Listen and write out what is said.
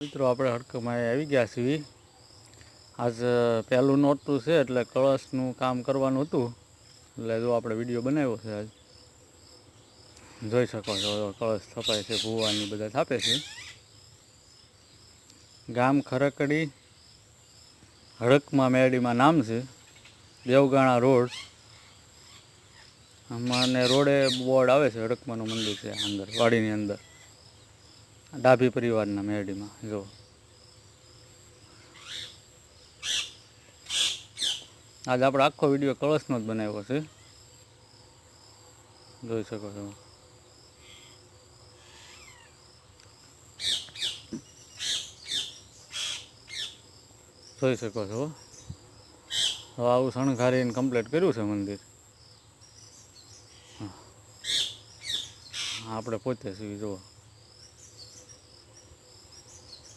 મિત્રો આપણે હડકમાં આવી ગયા છીએ. આજ પહેલું નોરતું છે એટલે કળશનું કામ કરવાનું હતું, એટલે જો આપણે વિડીયો બનાવ્યો છે. આજ જોઈ શકો છો કળશ થપાય છે, ભૂવાની બધા થાપે છે. ગામ ખરકડી, હડકમાં મેરડીમાં નામ છે, દેવગાણા રોડ. અને રોડે બોર્ડ આવે છે, હડકમાનું મંદિર છે અંદર વાડીની અંદર, ડાભી પરિવારના મેરડીમાં. જો આજે આપણે આખો વિડીયો કળશનો જ બનાવ્યો છે, જોઈ શકો છો. જોઈ શકો છો. હવે આવું શણગારીને કમ્પ્લીટ કર્યું છે મંદિર. આપણે પોતે છીએ, જુઓ.